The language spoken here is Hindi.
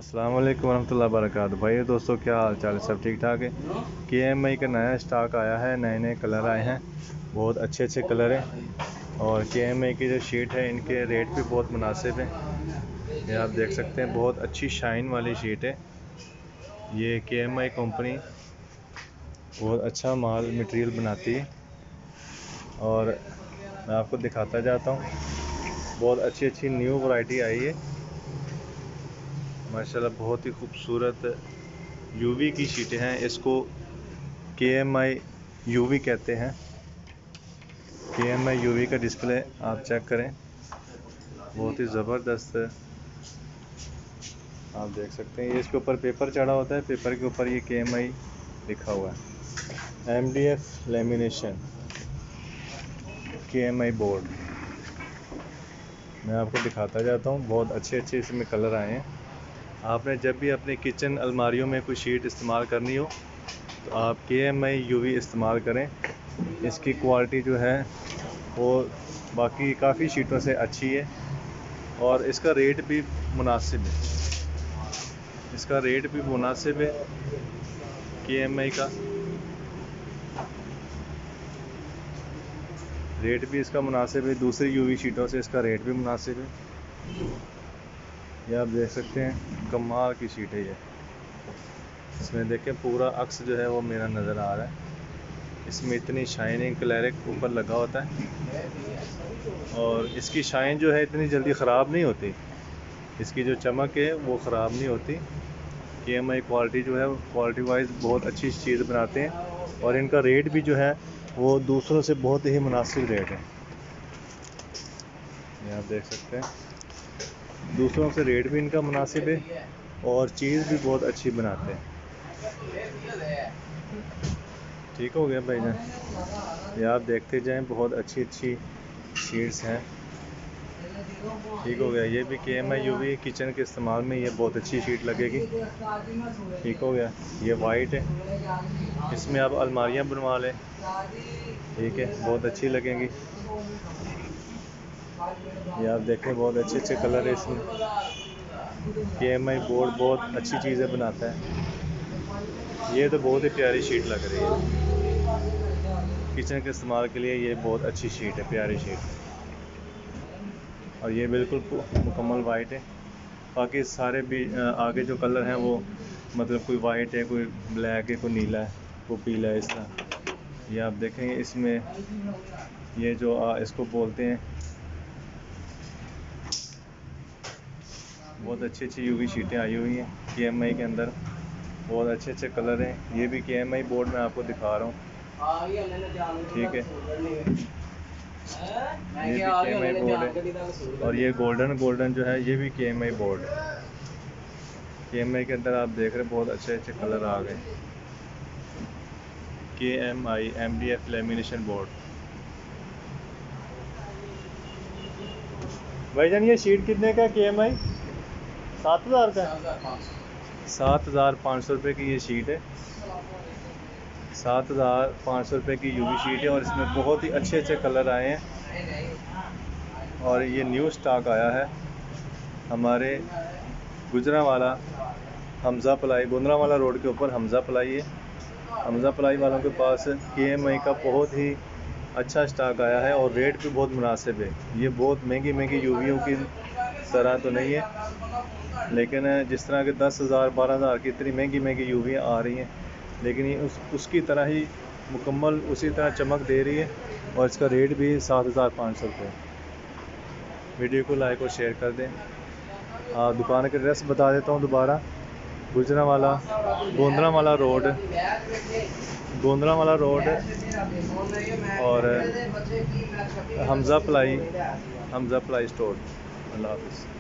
अस्सलाम वालेकुम वरहमतुल्लाहि वबरकातुहू। भाई दोस्तों, क्या हाल चाल है? सब ठीक ठाक है। KMI का नया स्टॉक आया है, नए नए कलर आए हैं, बहुत अच्छे अच्छे कलर हैं। और KMI की जो शीट है, इनके रेट भी बहुत मुनासिब है। ये आप देख सकते हैं, बहुत अच्छी शाइन वाली शीट है। ये KMI कंपनी बहुत अच्छा माल मटेरियल बनाती है। और मैं आपको दिखाता जाता हूँ, बहुत अच्छी अच्छी न्यू वैरायटी आई है माशाल्लाह। बहुत ही खूबसूरत UV की शीटें हैं। इसको KMI UV कहते हैं। KMI UV का डिस्प्ले आप चेक करें, बहुत ही ज़बरदस्त आप देख सकते हैं। ये इसके ऊपर पेपर चढ़ा होता है, पेपर के ऊपर ये KMI लिखा हुआ है। MDF lamination KMI board. मैं आपको दिखाता जाता हूँ, बहुत अच्छे अच्छे इसमें कलर आए हैं। आपने जब भी अपनी किचन अलमारियों में कोई शीट इस्तेमाल करनी हो तो आप KMI UV इस्तेमाल करें। इसकी क्वालिटी जो है वो बाकी काफ़ी शीटों से अच्छी है और इसका रेट भी मुनासिब है। इसका रेट भी मुनासिब है KMI का रेट भी इसका मुनासिब है। दूसरी UV शीटों से इसका रेट भी मुनासिब है। ये आप देख सकते हैं, कमाल की शीट है ये। इसमें देखें, पूरा अक्स जो है वो मेरा नज़र आ रहा है। इसमें इतनी शाइनिंग क्लैरिक ऊपर लगा होता है और इसकी शाइन जो है इतनी जल्दी ख़राब नहीं होती। इसकी जो चमक है वो ख़राब नहीं होती। KMI क्वालिटी जो है, क्वालिटी वाइज बहुत अच्छी चीज़ बनाते हैं और इनका रेट भी जो है वो दूसरों से बहुत ही मुनासिब रेट है। ये आप देख सकते हैं, दूसरों से रेट भी इनका मुनासिब है और चीज़ भी बहुत अच्छी बनाते हैं। ठीक हो गया भाईजान, ये आप देखते जाएं, बहुत अच्छी अच्छी शीट्स हैं। ठीक हो गया, ये भी KMI UV किचन के इस्तेमाल में ये बहुत अच्छी शीट लगेगी। ठीक हो गया, ये वाइट है, इसमें आप अलमारियां बनवा लें। ठीक है, बहुत अच्छी लगेंगी। ये आप देखें, बहुत अच्छे अच्छे कलर है इसमें। KMI बोर्ड बहुत अच्छी चीज़ें बनाता है। ये तो बहुत ही प्यारी शीट लग रही है, किचन के इस्तेमाल के लिए ये बहुत अच्छी शीट है, प्यारी शीट। और ये बिल्कुल मुकम्मल वाइट है। बाकी सारे भी आगे जो कलर हैं वो मतलब कोई वाइट है, कोई ब्लैक है, कोई नीला है, कोई पीला है, इस तरह। ये आप देखेंगे, इसमें ये जो इसको बोलते हैं, बहुत अच्छी अच्छी UV शीटें आई हुई हैं KMI के अंदर। बहुत अच्छे अच्छे कलर हैं। ये भी KMI बोर्ड मैं आपको दिखा रहा हूँ। ठीक है, ये भी KMI बोर्ड है। और ये गोल्डन जो है, ये भी KMI बोर्ड है। KMI के अंदर आप देख रहे हैं, बहुत अच्छे अच्छे कलर आ गए। KMI MDF lamination board. भाईजान, ये शीट कितने का KMI? 7,000 का। 7,500 रुपये की ये शीट है। 7,500 रुपये की UV शीट है और इसमें बहुत ही अच्छे अच्छे कलर आए हैं। और ये न्यू स्टॉक आया है हमारे गुजरांवाला हमज़ा पलाई, गुजरांवाला रोड के ऊपर हमज़ा पलाई है। हमज़ा पलाई वालों के पास KMI का बहुत ही अच्छा स्टॉक आया है और रेट भी बहुत मुनासिब है। ये बहुत महंगी महंगी UVओं की तरह तो नहीं है, लेकिन जिस तरह के 10,000 12,000 की इतनी महंगी महंगी UV आ रही हैं, लेकिन ये उसकी तरह ही मुकम्मल उसी तरह चमक दे रही है। और इसका रेट भी 7,500 रुपये। वीडियो को लाइक और शेयर कर दें। दुकान का एड्रेस बता देता हूँ दोबारा। गुजरांवाला गोंदरांवाला रोड, गोंदरांवाला रोड और हमज़ा पलाई स्टोर। अल्लाह हाफ़िज़।